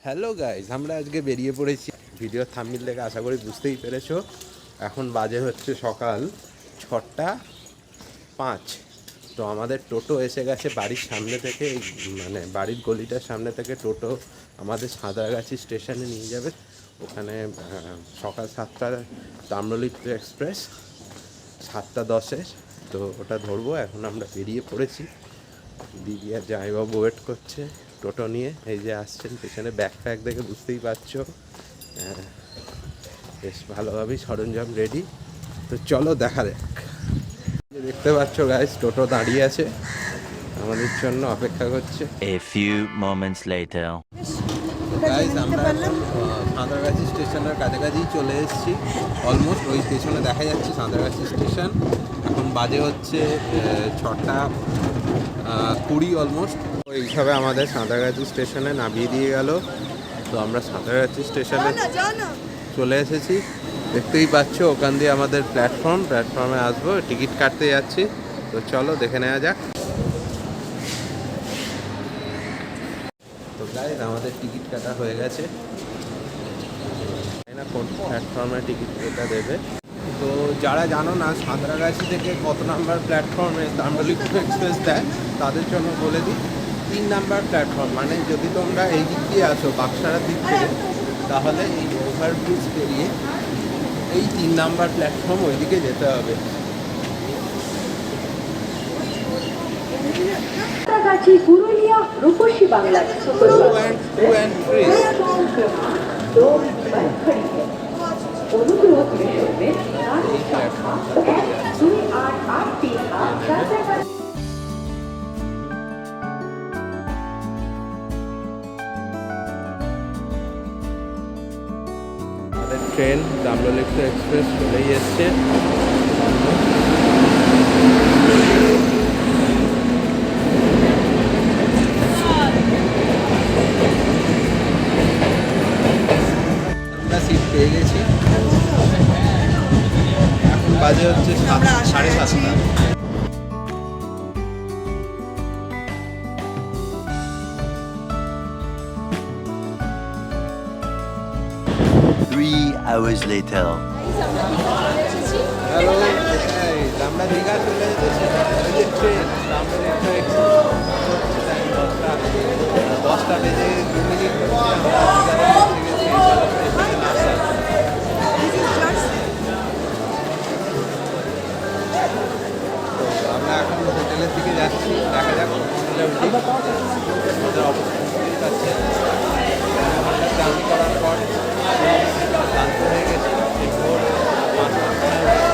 Hello guys, আমরা আজকে বেরিয়ে পড়েছি। ভিডিও থাম্বনেল দেখে আশা করি বুঝতেই পেরেছো। এখন বাজে হচ্ছে সকাল 6:05। তো আমাদের টোটো এসে গেছে বাড়ির সামনে থেকে, মানে বাড়ির গলিটার সামনে থেকে টোটো আমাদের সাঁতরাগাছি স্টেশনে নিয়ে যাবে। ওখানে সকাল 7টার তাম্রলিপ্ত এক্সপ্রেস 7:10-এর, তো ওটা ধরবো। এখন আমরা বেরিয়ে পড়েছি। দিদি আর জামাইবাবু ওয়েট করছে টোটো নিয়ে। এই যে আসছেন পেছনে, ব্যাগ ফ্যাগ দেখে বুঝতেই পারছো বেশ ভালোভাবেই সরঞ্জাম রেডি। তো চলো দেখা যাক। দেখতে পাচ্ছ গাইস, টোটো দাঁড়িয়ে আছে আমাদের জন্য, অপেক্ষা করছে। A few moments later. Guys, আমরা এখন সাঁতরাগাছি স্টেশনের কাছাকাছি চলে এসেছি। অলমোস্ট ওই স্টেশনে দেখা যাচ্ছে সাঁতরাগাছি স্টেশন। এখন বাজে হচ্ছে 6:20 অলমোস্ট। এইভাবে আমাদের সাঁতরাগাছি স্টেশনে নামিয়ে দিয়ে গেল। তো আমরা সাঁতরাগাছি স্টেশনে চলে এসেছি। দেখতেই পাচ্ছ ওখান দিয়ে আমাদের প্ল্যাটফর্মে আসবো, টিকিট কাটতে যাচ্ছি। তো চলো দেখে নেওয়া যাক। তো গাইস, আমাদের টিকিট কাটা হয়ে গেছে। না কোন প্ল্যাটফর্মে টিকিট এটা দেবে। তো যারা জানো না সাঁতরাগাছি থেকে কত নাম্বার প্ল্যাটফর্মে তাম্রলিপ্ত এক্সপ্রেস দেয়, তাদের জন্য বলে দিই 3 নাম্বার প্ল্যাটফর্ম। মানে যদি তোমরা এই দিক দিয়ে আসো বাক্সারার দিক থেকে, তাহলে এই ওভারব্রিজ পেরিয়ে এই 3 নাম্বার প্ল্যাটফর্ম ওইদিকে যেতে হবে। সাঁতরাগাছি পুরুলিয়া রূপসী বাংলা সুপারফাস্ট অনুগ্রহ করে শুনবেন সংখ্যা 12883 আমাদের ট্রেন তাম্রলিপ্ত এক্সপ্রেস চলেই এসছে। আমরা সিট পেয়ে গেছি। এখন বাজে হচ্ছে 7:30। 3 hours later. হ্যালো, আমরা দীঘা চলে এসেছি। ওই যে ট্রেন তাম্রলিপ্ত এক্সপ্রেস হচ্ছে টাইম 10টা বেজে 2 মিনিট হচ্ছে। আমরা দীঘাতে পৌঁছে গেছি। আমরা এখন হোটেলের দিকে যাচ্ছি, দেখা যাক হোটেলে উঠি। আমাদের অবস্থা বুঝতেই পারছেন, জার্নি করার পর ক্লান্ত হয়ে গেছি। ভোর 5টার সময় উঠেছি।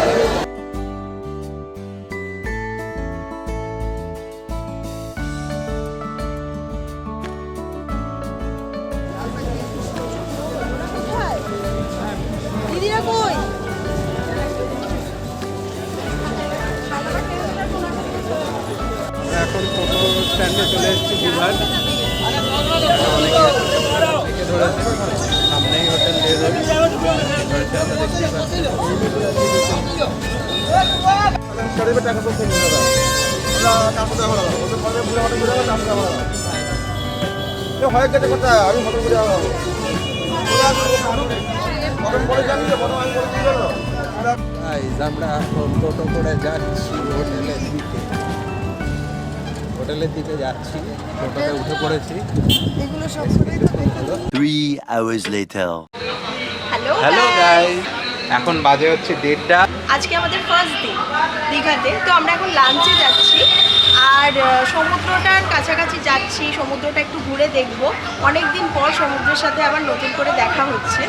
দিদিরা কই? আমরা এখন টোটো স্ট্যান্ডে চলে এসেছি দীঘার। অনেকে ধরেছে, সামনেই হোটেল দিয়ে দেবে। দেখতেই পাচ্ছি আমরা এখন টোটো করে যাচ্ছি হোটেলের দিকে যাচ্ছি। টোটোতে উঠে পড়েছি। এগুলো সব 3 hours later. হ্যালো গাইস, এখন বাজে হচ্ছে 1:30। আজকে আমাদের ফার্স্ট দিন দীঘাতে। তো আমরা এখন লাঞ্চে যাচ্ছি আর সমুদ্রটার কাছাকাছি যাচ্ছি। সমুদ্রটা একটু ঘুরে দেখব। অনেক দিন পর সমুদ্রের সাথে আবার নতুন করে দেখা হচ্ছে।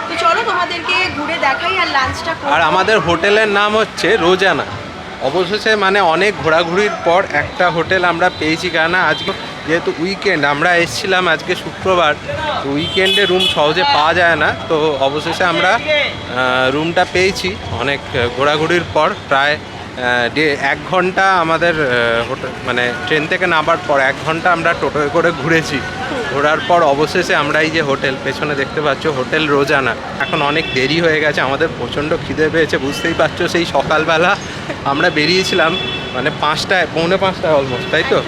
তো চলো তোমাদেরকে ঘুরে দেখাই আর লাঞ্চটা করব। আর আমাদের হোটেলের নাম হচ্ছে রোজানা। অবশেষে মানে অনেক ঘোরাঘুরির পর একটা হোটেল আমরা পেয়েছি। কেন আজকে যেহেতু উইকেন্ড, আমরা এসেছিলাম আজকে শুক্রবার, তো উইকেন্ডে রুম সহজে পাওয়া যায় না। তো অবশেষে আমরা রুমটা পেয়েছি অনেক ঘোরাঘুরির পর। প্রায় 1 ঘন্টা আমাদের হোটেল, মানে ট্রেন থেকে নামার পর 1 ঘন্টা আমরা টোটোয় করে ঘুরেছি। ঘোরার পর অবশেষে আমরা এই যে হোটেল পেছনে দেখতে পাচ্ছ, হোটেল রোজানা। এখন অনেক দেরি হয়ে গেছে, আমাদের প্রচণ্ড খিদে পেয়েছে। বুঝতেই পারছো সেই সকালবেলা আমরা বেরিয়েছিলাম, মানে 5টায়, 4:45 অলমোস্ট, তাই তো?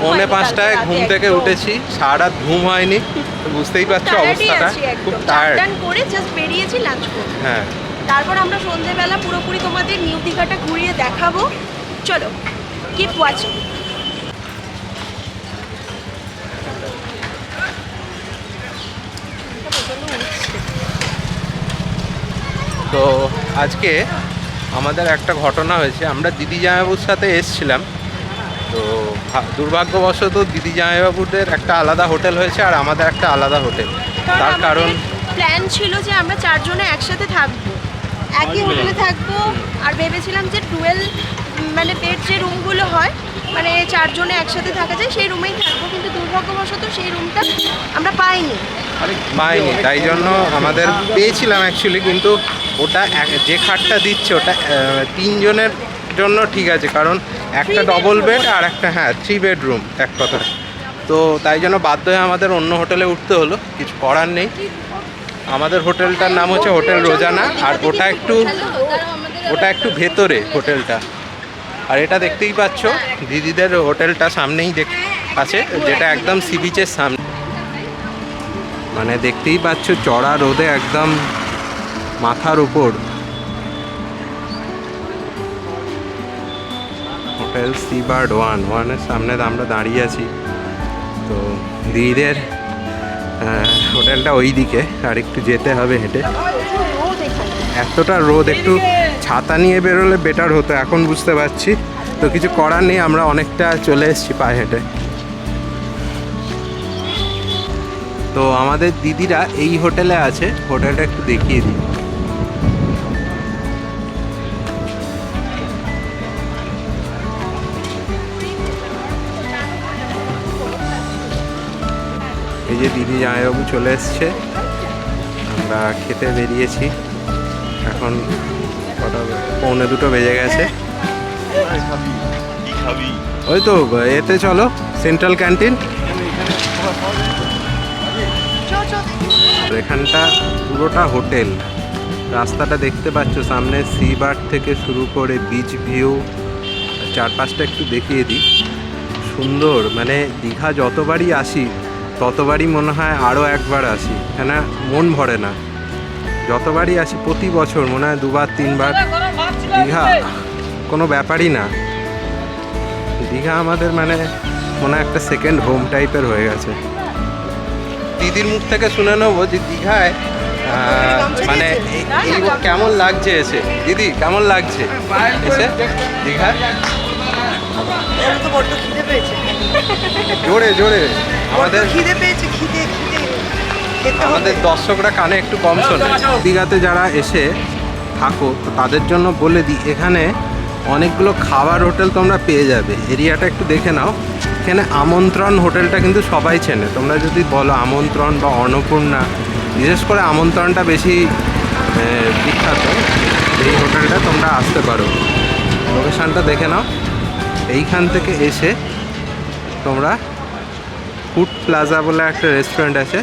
পৌনে হয়নি 5টায় কালকে ঘুম রাতে থেকে একদম। উঠেছি, সারা রাত ঘুম হয়নি, তো বুঝতেই পারছো Tired-ই অবস্থাটা আছি খুব একদম। টায়ার্ড। চান করে জাস্ট বেরিয়েছি লাঞ্চ করতে। হ্যাঁ, তারপর আমরা সন্ধেবেলা পুরোপুরি তোমাদের নিউ দীঘাটা ঘুরিয়ে দেখাবো। চলো, কিপ ওয়াচিং। তো আজকে আমাদের একটা ঘটনা হয়েছে। আমরা দিদি জামাইবাবুর সাথে এসছিলাম, তো দুর্ভাগ্যবশত দিদি জামাইবাবুদের একটা আলাদা হোটেল হয়েছে আর আমাদের একটা আলাদা হোটেল। তার কারণ প্ল্যান ছিল যে আমরা চারজনে একসাথে থাকবো, একই হোটেলে থাকবো। আর ভেবেছিলাম যে 12 মানে বেড যে রুমগুলো হয়, মানে চারজনে একসাথে থাকা যায় সেই রুমেই থাকবো, কিন্তু দুর্ভাগ্যবশত সেই রুমটা আমরা পাইনি। পাইনি, তাই জন্য আমাদের পেয়েছিলাম অ্যাকচুয়ালি, কিন্তু ওটা যে খাটটা দিচ্ছে ওটা 3 জনের জন্য ঠিক আছে, কারণ একটা ডবল বেড আর একটা 3 বেডরুম এক কথায়। তো তাই জন্য বাধ্য হয়ে আমাদের অন্য হোটেলে উঠতে হলো, কিছু করার নেই। আমাদের হোটেলটার নাম হচ্ছে হোটেল রোজানা, আর ওটা একটু ভেতরে হোটেলটা। আর এটা দেখতেই পাচ্ছ দিদিদের হোটেলটা সামনেই আছে, যেটা একদম সি বিচের সামনে। মানে দেখতেই পাচ্ছ চড়া রোদে একদম মাথার উপর হোটেল সি বার্ড 1-1-এর সামনে আমরা দাঁড়িয়ে আছি। তো দিদিদের হোটেলটা ওই দিকে, আর একটু যেতে হবে হেঁটে। এতটা রোদ, একটু ছাতা নিয়ে বেরোলে বেটার হতো, এখন বুঝতে পারছি। তো কিছু করার নেই, আমরা অনেকটা চলে এসেছি পায়ে হেঁটে। তো আমাদের দিদিরা এই হোটেলে আছে, হোটেলটা একটু দেখিয়ে দিই। এই যে দিদি জামাইবাবু চলে এসছে, আমরা খেতে বেরিয়েছি। এখন কটা, 1:45 বেজে গেছে। ওই তো এতে চলো, সেন্ট্রাল ক্যান্টিন। এখানটা পুরোটা হোটেল, রাস্তাটা দেখতে পাচ্ছ সামনে, সি বার্ড থেকে শুরু করে বিচ ভিউ, চারপাশটা একটু দেখিয়ে দিই। সুন্দর, মানে দীঘা যতবারই আসি ততবারই মনে হয় আরও একবার আসি, এখানে মন ভরে না। যতবারই আসি প্রতি বছর মনে হয় 2-3 বার। দীঘা কোনো ব্যাপারই না, দীঘা আমাদের মানে মনে হয় একটা সেকেন্ড হোম টাইপের হয়ে গেছে। দিদির মুখ থেকে শুনে নেবো যে দীঘায় মানে এই কেমন লাগছে এসে। দিদি কেমন লাগছে এসে দীঘায়? জোরে জোরে, আমাদের দর্শকরা কানে একটু কম শোনে। দীঘাতে যারা এসে থাকো তো তাদের জন্য বলে দিই, এখানে অনেকগুলো খাবার হোটেল তোমরা পেয়ে যাবে। এরিয়াটা একটু দেখে নাও। এখানে আমন্ত্রণ হোটেলটা কিন্তু সবাই চেনে। তোমরা যদি বলো আমন্ত্রণ বা অন্নপূর্ণা, বিশেষ করে আমন্ত্রণটা বেশি বিখ্যাত, এই হোটেলটা তোমরা আসতে পারো। লোকেশানটা দেখে নাও। এইখান থেকে এসে তোমরা ফুড প্লাজা বলে একটা রেস্টুরেন্ট আছে,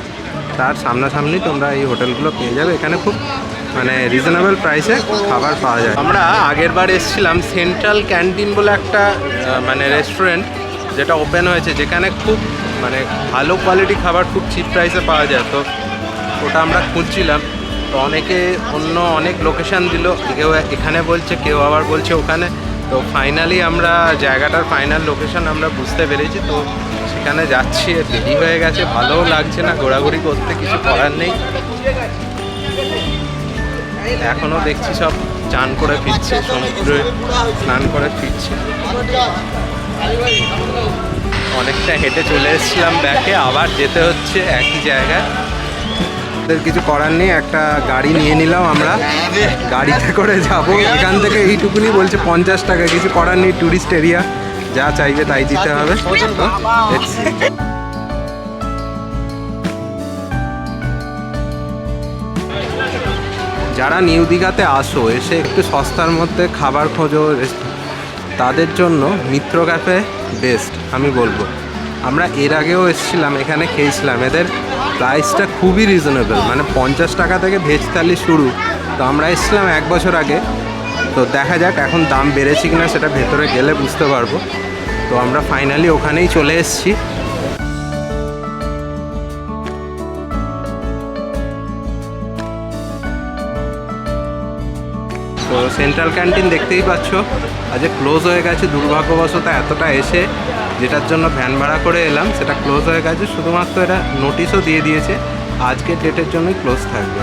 তার সামনাসামনি তোমরা এই হোটেলগুলো পেয়ে যাবে। এখানে খুব মানে রিজনেবল প্রাইসে খাবার পাওয়া যায়। আমরা আগের বার এসেছিলাম সেন্ট্রাল ক্যান্টিন বলে একটা মানে রেস্টুরেন্ট, যেটা ওপেন হয়েছে, যেখানে খুব মানে ভালো কোয়ালিটি খাবার খুব চিপ প্রাইসে পাওয়া যায়। তো ওটা আমরা খুঁজছিলাম, তো অনেকে অনেক লোকেশান দিল, কেউ এখানে বলছে, কেউ আবার বলছে ওখানে। তো ফাইনালি আমরা জায়গাটার ফাইনাল লোকেশান আমরা বুঝতে পেরেছি, তো সেখানে যাচ্ছি। দেরি হয়ে গেছে, ভালোও লাগছে না ঘোরাঘুরি করতে, কিছু করার নেই। এখনও দেখছি সব চান করে ফিরছে, সমুদ্রে স্নান করে ফিরছে। অনেকটা হেঁটে চলে এসেছিলাম ব্যাকে, আবার যেতে হচ্ছে একই জায়গায়। কিছু করার নেই, একটা গাড়ি নিয়ে নিলাম আমরা, গাড়িতে করে যাব। এখান থেকে এইটুকুনি বলছে 50 টাকা, কিছু করার নেই, ট্যুরিস্ট এরিয়া, যা চাইবে তাই দিতে হবে। যারা নিউ দীঘাতে আসো, এসে একটু সস্তার মধ্যে খাবার খোঁজো, তাদের জন্য মিত্র ক্যাফে বেস্ট আমি বলবো। আমরা এর আগেও এসেছিলাম, এখানে খেয়েছিলাম। এদের প্রাইসটা খুবই রিজনেবল, মানে 50 টাকা থেকে ভেজ থালি শুরু। তো আমরা এসেছিলাম 1 বছর আগে, তো দেখা যাক এখন দাম বেড়েছে কিনা, সেটা ভেতরে গেলে বুঝতে পারবো। তো আমরা ফাইনালি ওখানেই চলে এসেছি। তো সেন্ট্রাল ক্যান্টিন দেখতেই পাচ্ছ আজ ক্লোজ হয়ে গেছে দুর্ভাগ্যবশত, এতটা এসে যেটার জন্য ভ্যান ভাড়া করে এলাম সেটা ক্লোজ হয়ে গেছে। শুধুমাত্র এরা নোটিশও দিয়ে দিয়েছে আজকের ডেটের জন্যই ক্লোজ থাকবে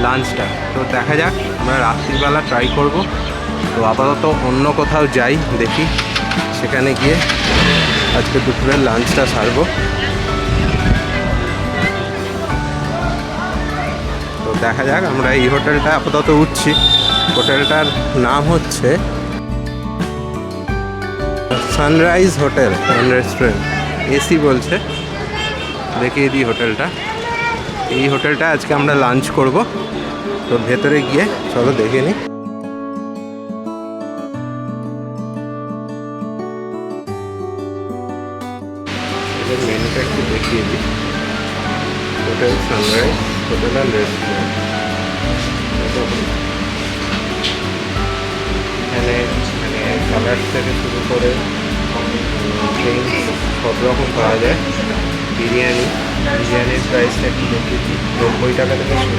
লাঞ্চটা। তো দেখা যাক, আমরা রাত্রিবেলা ট্রাই করব। তো আপাতত অন্য কোথাও যাই, দেখি সেখানে গিয়ে আজকে দুপুরের লাঞ্চটা সারবো। তো দেখা যাক, আমরা এই হোটেলটা আপাতত উঠছি। হোটেলটার নাম হচ্ছে sunrise hotel and restaurant, AC বলছে। দেখিয়ে দিই হোটেলটা। এই হোটেলটা আজকে আমরা লাঞ্চ করব। তো ভেতরে গিয়ে চলো দেখে নিই। মেনুটা একটু দেখিয়ে দিই। Hotel sunrise hotel and restaurant. এখানে মানে কালার থেকে শুরু করে ড্রিঙ্কস সব রকম পাওয়া যায়। বিরিয়ানির প্রাইসটা একটু দেখিয়ে দিই। 90 টাকা থেকে শুরু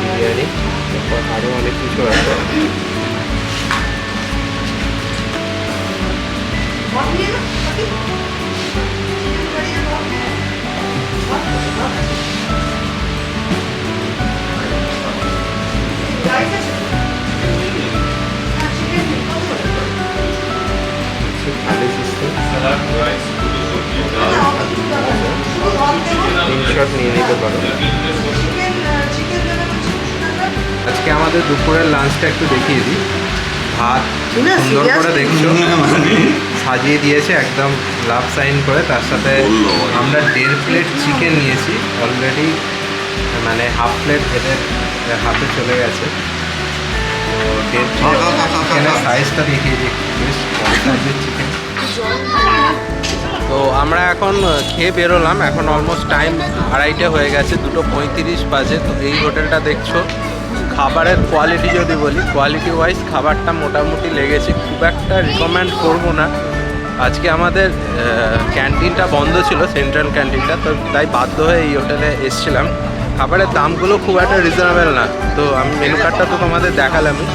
বিরিয়ানি, তারপর আরও অনেক কিছু আছে। থালি সিস্টেম, স্ক্রিনশট নিয়ে নিতে পারো। আজকে আমাদের দুপুরের লাঞ্চটা একটু দেখিয়ে দিই। ভাত সুন্দর করে দেখছো সাজিয়ে দিয়েছে একদম লাভ সাইন করে, তার সাথে আমরা 1.5 প্লেট চিকেন নিয়েছি অলরেডি, মানে হাফ প্লেট এদের হাতে চলে গেছে। তো 1.5 প্লেট চিকেনের সাইজটা দেখিয়ে দিই, বেশ বড় সাইজের চিকেন। তো আমরা এখন খেয়ে বেরোলাম, এখন অলমোস্ট টাইম 2:30 হয়ে গেছে, 2:35 বাজে। তো এই হোটেলটা দেখছো, খাবারের কোয়ালিটি যদি বলি, কোয়ালিটি ওয়াইজ খাবারটা মোটামুটি লেগেছে, খুব একটা রিকমেন্ড করবো না। আজকে আমাদের ক্যান্টিনটা বন্ধ ছিল, সেন্ট্রাল ক্যান্টিনটা, তো তাই বাধ্য হয়ে এই হোটেলে এসেছিলাম। খাবারের দামগুলো খুব একটা রিজনেবল না। তো আমি মেনু কার্ডটা তো তোমাদের দেখালামই।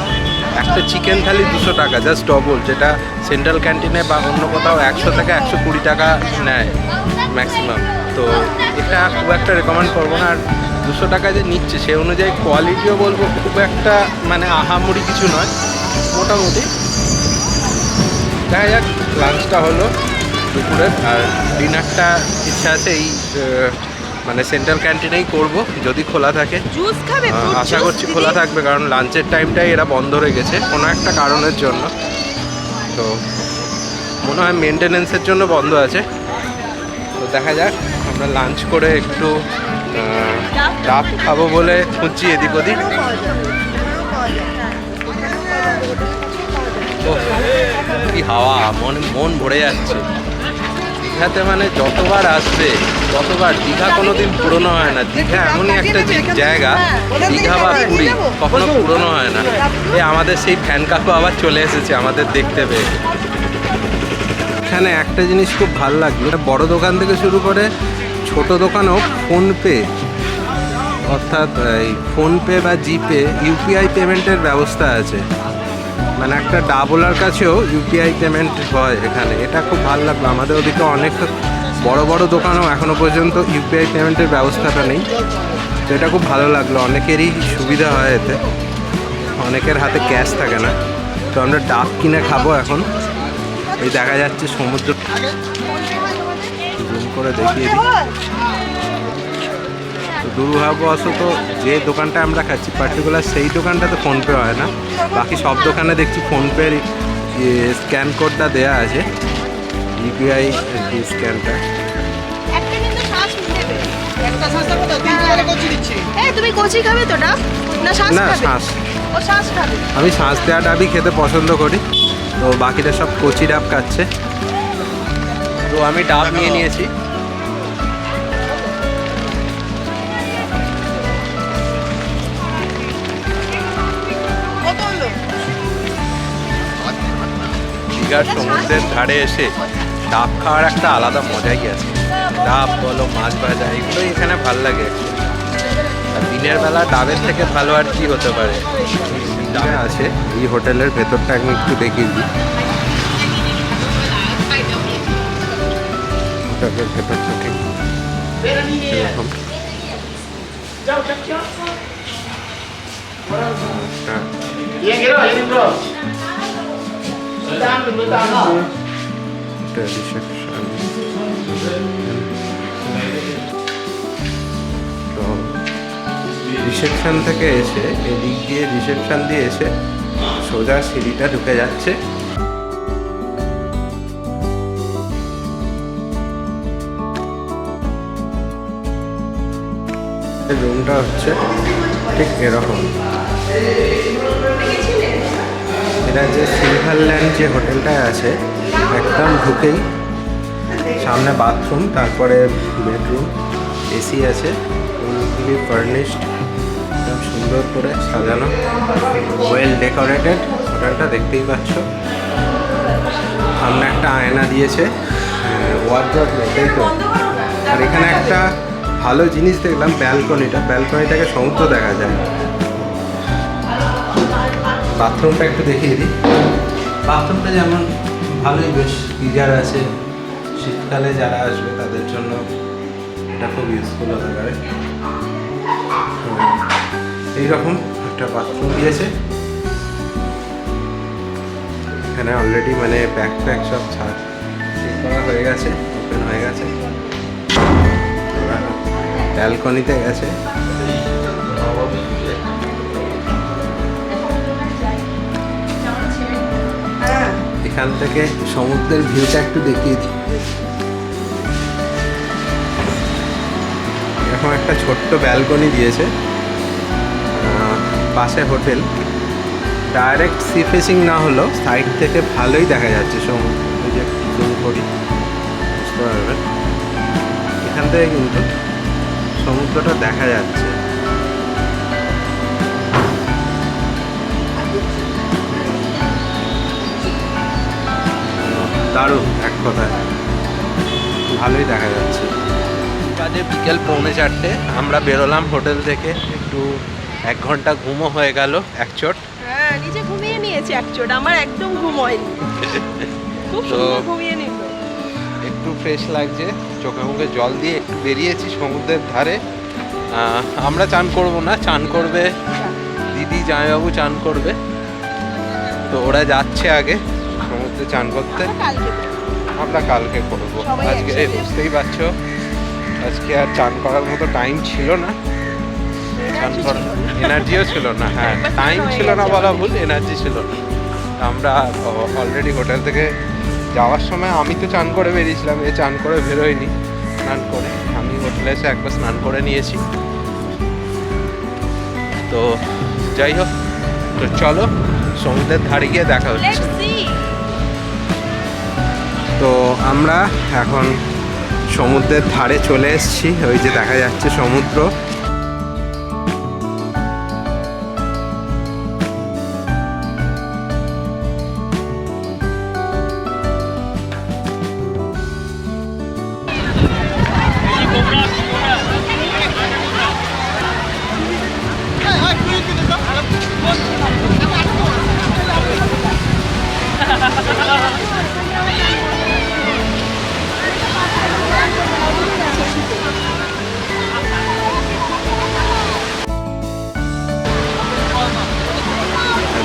একটা চিকেন থালি 200 টাকা, জাস্ট ডবল, যেটা সেন্ট্রাল ক্যান্টিনে বা অন্য কোথাও 100 থেকে 120 টাকা নেয় ম্যাক্সিমাম। তো এটা খুব একটা রেকমেন্ড করবো না। আর 200 টাকা যে নিচ্ছে সে অনুযায়ী কোয়ালিটিও বলবো খুব একটা মানে আহামরি কিছু নয়, মোটামুটি। দেখা যাক, লাঞ্চটা হলো দুপুরের, আর ডিনারটা ইচ্ছা আছে এই মানে সেন্ট্রাল ক্যান্টিনেই করব যদি খোলা থাকে। জুস খাবে? আশা করছি খোলা থাকবে, কারণ লাঞ্চের টাইমটাই এরা বন্ধ রেখেছে কোনো একটা কারণের জন্য। তো মনে হয় মেনটেনেন্সের জন্য বন্ধ আছে। তো দেখা যাক, আমরা লাঞ্চ করে একটু ডাব খাবো বলে খুঁজছি এদিক ওদিক। তো কি হাওয়া, মন ভরে যাচ্ছে। দীঘাতে মানে যতবার আসবে ততবার, দীঘা কোনো দিন পুরনো হয় না। দীঘা এমনই একটা জায়গা, দীঘা বা পুরী কখনো পুরনো হয় না। আমাদের সেই ফ্যান কাকু আবার চলে এসেছে আমাদের দেখতে পেয়ে। এখানে একটা জিনিস খুব ভালো লাগলো, বড় দোকান থেকে শুরু করে ছোট দোকানেও ফোনপে, অর্থাৎ এই ফোনপে বা জিপে ইউপিআই পেমেন্টের ব্যবস্থা আছে। মানে একটা ডাবলার কাছেও ইউপিআই পেমেন্ট হয় এখানে, এটা খুব ভালো লাগলো। আমাদের ওদিকে অনেক বড় বড় দোকানেও এখনও পর্যন্ত ইউপিআই পেমেন্টের ব্যবস্থাটা নেই। তো এটা খুব ভালো লাগলো, অনেকেরই সুবিধা হয় এতে, অনেকের হাতে ক্যাশ থাকে না। তো আমরা ডাব কিনে খাবো এখন। এই দেখা যাচ্ছে সমুদ্র, জুম করে দেখিয়ে দিই। তো দুর্ভাগ্যবশত যে দোকানটা আমরা খাচ্ছি পার্টিকুলার সেই দোকানটাতে ফোনপে হয় না, বাকি সব দোকানে দেখছি ফোনপের স্ক্যান কোডটা দেওয়া আছে, ইউপিআই স্ক্যানটা। তুমি কচি খাবে তো ডাব না শাঁস না, খাবে? শাঁস। ও শাঁস খাবে। আমি শাঁস দেওয়া ডাবই খেতে পছন্দ করি, তো বাকিটা সব কচি ডাব খাচ্ছে। তো আমি ডাব নিয়ে নিয়েছি। দীঘার সমুদ্রের ধারে এসে ডাব খাওয়ার একটা আলাদা মজাই আছে। ডাব বলো, মাছ ভাজা, এগুলোই এখানে ভাল লাগে actually। আর দিনের বেলা ডাবের থেকে ভালো আর কি হতে পারে। ডাবে আছে এই হোটেলের ভেতরটা আমি একটু দেখিয়ে দিই। হোটেলের ভেতরটা ঠিক এরকম। রিসেপশন থেকে এসে এদিক দিয়ে রিসেপশন দিয়ে এসে সোজা সিঁড়িটা ঢুকে যাচ্ছে। রুমটা হচ্ছে ঠিক এরকম। এটা যে সিলভারল্যান্ড যে হোটেলটায় আছে, একদম ঢুকেই সামনে বাথরুম, তারপরে বেডরুম, এসি আছে, ফুলি ফার্নিশড, একদম সুন্দর করে সাজানো, ওয়েল ডেকোরেটেড। হোটেলটা দেখতেই পাচ্ছ। সামনে একটা আয়না দিয়েছে, ওয়ার্ডরোব এটাই তো। আর এখানে একটা ভালো জিনিস দেখলাম, ব্যালকনি থেকে সমুদ্র দেখা যায়। বাথরুমটা একটু দেখিয়ে দিই। বাথরুমটা যেমন ভালোই, বেশ গিজার আছে, শীতকালে যারা আসবে তাদের জন্য এটা খুব ইউজফুল হতে পারে। এইরকম একটা বাথরুম দিয়েছে। এখানে অলরেডি মানে ব্যাগ ট্যাগ সব ছাড় ঠিক করা হয়ে গেছে, ওপেন হয়ে গেছে। ব্যালকনিতে গেছে। এখান থেকে সমুদ্রের ভিউটা একটু দেখিয়ে দিই। এরকম একটা ছোট্ট ব্যালকনি দিয়েছে, পাশে হোটেল। ডাইরেক্ট সি ফেসিং না হলেও সাইড থেকে ভালোই দেখা যাচ্ছে সমুদ্র। যে জুম করি বুঝতে পারবেন, এখান থেকে কিন্তু সমুদ্রটা দেখা যাচ্ছে। দারুণ, এক কথায় ভালোই দেখা যাচ্ছে। বাজে বিকেল 3:45, আমরা বেরোলাম হোটেল থেকে। একটু 1 ঘন্টা ঘুমও হয়ে গেল একচোট। হ্যাঁ, নিজে ঘুমিয়ে নিয়েছি একচোট, আমার একদম ঘুম হয়নি। খুব সুন্দর ঘুমিয়ে নিল। একটু ফ্রেশ লাগছে, চোখে মুখে জল দিয়ে একটু বেরিয়েছি সমুদ্রের ধারে। আমরা চান করব না, চান করবে দিদি, জামাইবাবু চান করবে। তো ওরা যাচ্ছে আগে সমুদ্রে চান করতে, আমরা কালকে করবো। আজকে বুঝতেই পারছো, আজকে আর চান করার মতো টাইম ছিল না, চান করার এনার্জিও ছিল না। হ্যাঁ, টাইম ছিল না বলা ভুল, এনার্জি ছিল না। আমরা অলরেডি হোটেল থেকে যাওয়ার সময় আমি তো চান করে বেরিয়েছিলাম, এ চান করে বেরোয়নি। স্নান করে আমি হোটেলে এসে একবার স্নান করে নিয়েছি। তো যাই হোক, তো চলো সমুদ্রের ধারে গিয়ে দেখা হচ্ছে। তো আমরা এখন সমুদ্রের ধারে চলে এসেছি, ওই যে দেখা যাচ্ছে সমুদ্র।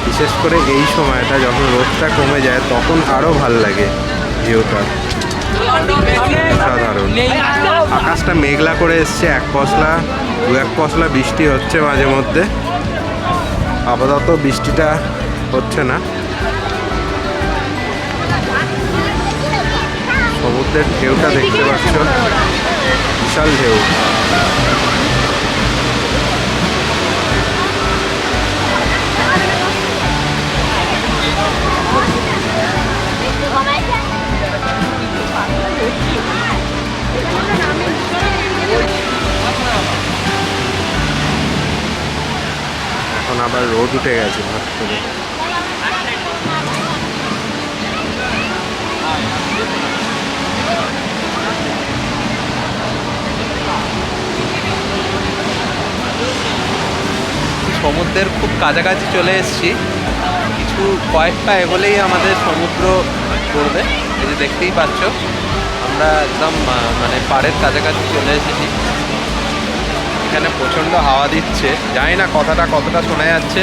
বিশেষ করে এই সময়টা যখন রোদটা কমে যায় তখন আরও ভাল লাগে ভিউটা, অসাধারণ। আকাশটা মেঘলা করে এসছে, দু এক পশলা বৃষ্টি হচ্ছে মাঝে মধ্যে। আপাতত বৃষ্টিটা হচ্ছে না। সমুদ্রের ঢেউটা দেখতে পাচ্ছ, বিশাল ঢেউ। এখন আবার রোদ উঠে গেছে হঠাৎ করে। সমুদ্রের খুব কাছাকাছি চলে এসেছি। কিছু কয়েক পা এগোলেই আমাদের সমুদ্র পড়বে। এই যে দেখতেই পাচ্ছ, আমরা একদম মানে পাড়ের কাছাকাছি চলে এসেছি। এখানে প্রচণ্ড হাওয়া দিচ্ছে, জানি না কথাটা কতটা শোনা যাচ্ছে।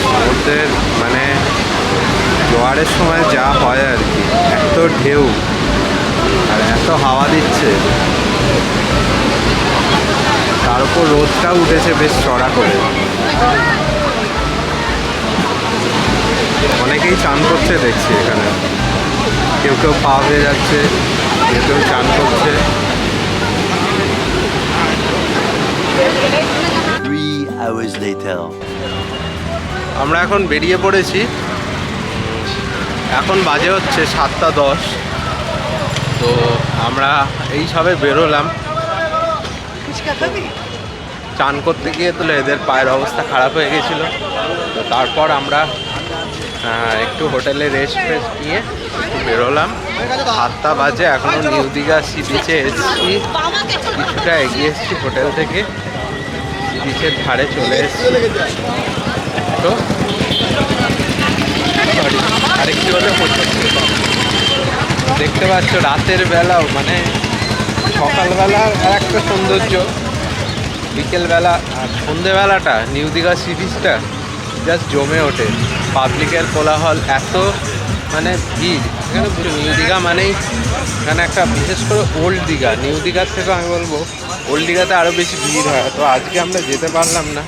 সমুদ্রের মানে জোয়ারের সময় যা হয় আর কি, এত ঢেউ আর এত হাওয়া দিচ্ছে, তার উপর রোদটাও উঠেছে বেশ চড়া করে। অনেকেই চান করছে দেখছি এখানে, কেউ কেউ পা হয়ে যাচ্ছে, কেউ কেউ চান করছে। 3 hours later. আমরা এখন বেরিয়ে পড়েছি। এখন বাজে হচ্ছে 7:10। তো আমরা এই সবে বেরোলাম। চান করতে গিয়ে তো এদের পায়ের অবস্থা খারাপ হয়ে গেছিলো। তো তারপর আমরা একটু হোটেলে রেস্ট নিয়ে বেরোলাম। 7টা বাজে, এখনও নিউ দীঘা সি বিচে এসেছি। কিছুটা এগিয়ে এসেছি হোটেল থেকে, সি বিচের ধারে চলে এসেছি। তো আরেকটু হলে দেখতে পাচ্ছ রাতের বেলাও মানে সকালবেলা আর একটা সৌন্দর্য, বিকেলবেলা আর সন্ধেবেলাটা নিউ দীঘা সি বিচটা জাস্ট জমে ওঠে। পাবলিকের কোলাহল, এত মানে ভিড় এখানে। নিউ দীঘা মানেই এখানে একটা, বিশেষ করে ওল্ড দীঘা, নিউ দীঘার থেকেও আমি বলবো ওল্ড দীঘাতে আরও বেশি ভিড় হয়। তো আজকে আমরা যেতে পারলাম না,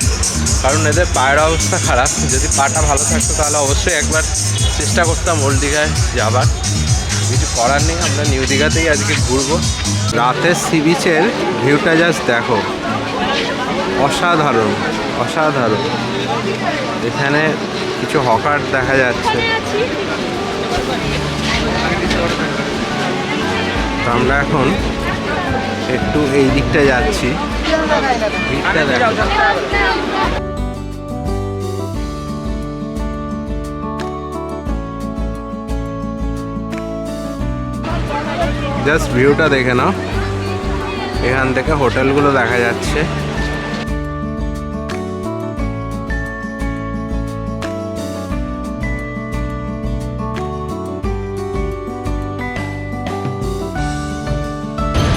কারণ এদের পায়ের অবস্থা খারাপ। যদি পাটা ভালো থাকতো তাহলে অবশ্যই একবার চেষ্টা করতাম ওল্ড দীঘায় যাবার। কিছু করার নেই, আমরা নিউ দীঘাতেই আজকে ঘুরবো। রাতের সি বিচের ভিউটা জাস্ট দেখো, অসাধারণ অসাধারণ। এখানে কিছু হকার দেখা যাচ্ছে। তো আমরা এখন একটু এই দিকটা যাচ্ছি, ভিড়টা দেখো। জাস্ট ভিউটা দেখে নাও, এখান থেকে হোটেলগুলো দেখা যাচ্ছে।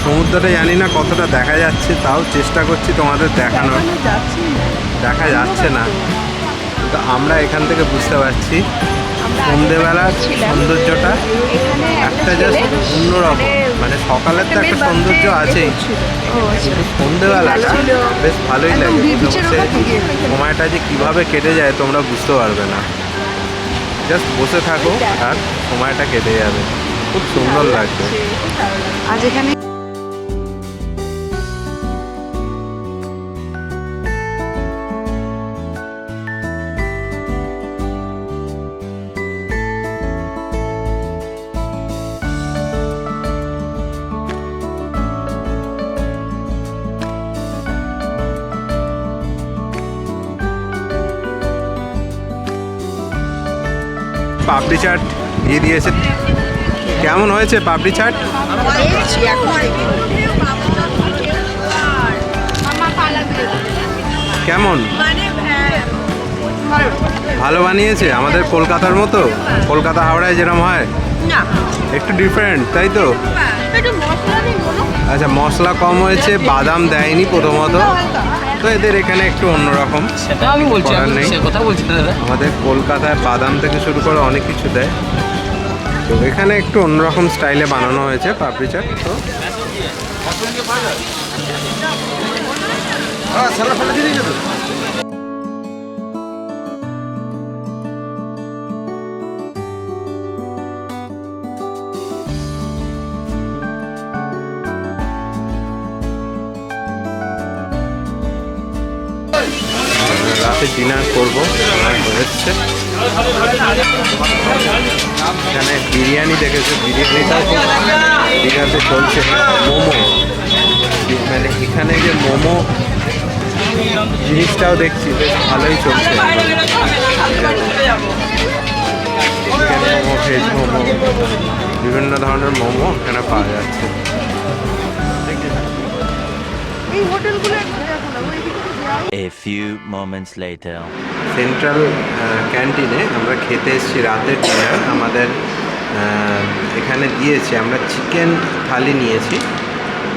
সমুদ্রটা জানি না কতটা দেখা যাচ্ছে, তাও চেষ্টা করছি তোমাদের দেখানোর। দেখা যাচ্ছে না, তো আমরা এখান থেকে বুঝতে পারছি সন্ধেবেলার সৌন্দর্যটা একটা জাস্ট অন্যরকম। মানে সকালের তো একটা সৌন্দর্য আছেই, কিন্তু সন্ধেবেলাটা বেশ ভালোই লাগে। সময়টা যে কীভাবে কেটে যায় তোমরা বুঝতে পারবে না। জাস্ট বসে থাকো আর সময়টা কেটে যাবে, খুব সুন্দর লাগবে। আজ এখানে পাপড়ি চাট দিয়ে দিয়েছে। কেমন হয়েছে পাপড়ি চাট? কেমন? ভালো বানিয়েছে, আমাদের কলকাতার মতো, কলকাতা হাওড়ায় যেরকম হয় একটু ডিফারেন্ট, তাই তো? আচ্ছা, মশলা কম হয়েছে, বাদাম দেয়নি প্রথমত, তো এদের এখানে একটু অন্যরকম। করার নেই, আমাদের কলকাতায় বাদাম থেকে শুরু করে অনেক কিছু দেয়, তো এখানে একটু অন্যরকম স্টাইলে বানানো হয়েছে পাপড়ি চাট। তো রাতে ডিনার করবো, হচ্ছে এখানে বিরিয়ানি দেখেছো, বিরিয়ানিটা দীঘাতে চলছে। মোমো, মানে এখানে যে মোমো জিনিসটাও দেখছি বেশ ভালোই চলছে। চিকেন মোমো, ভেজ মোমো, বিভিন্ন ধরনের মোমো এখানে পাওয়া যাচ্ছে। এই হোটেলগুলো একটু দেখো না, ওই দিকে তো যাই। A few moments later. Central ক্যান্টিনে আমরা খেতে এসেছি রাতের ডিনার। আমাদের এখানে দিয়েছে, আমরা চিকেন থালি নিয়েছি।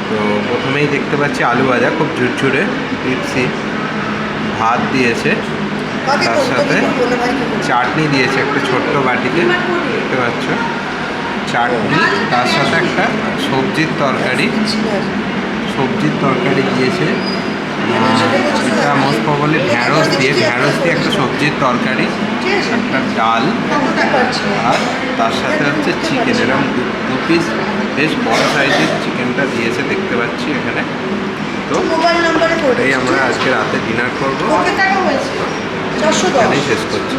তো প্রথমেই দেখতে পাচ্ছি আলু ভাজা, খুব ঝুরঝুরে ক্রিপসি, ভাত দিয়েছে, তার সাথে চাটনি দিয়েছে একটা ছোট্ট বাটিতে, দেখতে পাচ্ছ চাটনি, তার সাথে একটা সবজির তরকারি দিয়েছে। এটা মোস্ট প্রবাবলি ঢ্যাঁড়স দিয়ে একটা সবজির তরকারি, একটা ডাল, আর তার সাথে হচ্ছে চিকেন। এরকম দু পিস বেশ বড় সাইজের চিকেনটা দিয়েছে দেখতে পাচ্ছি এখানে। তো এটাই আমরা আজকে রাতে ডিনার করবো, এখানেই শেষ করছি।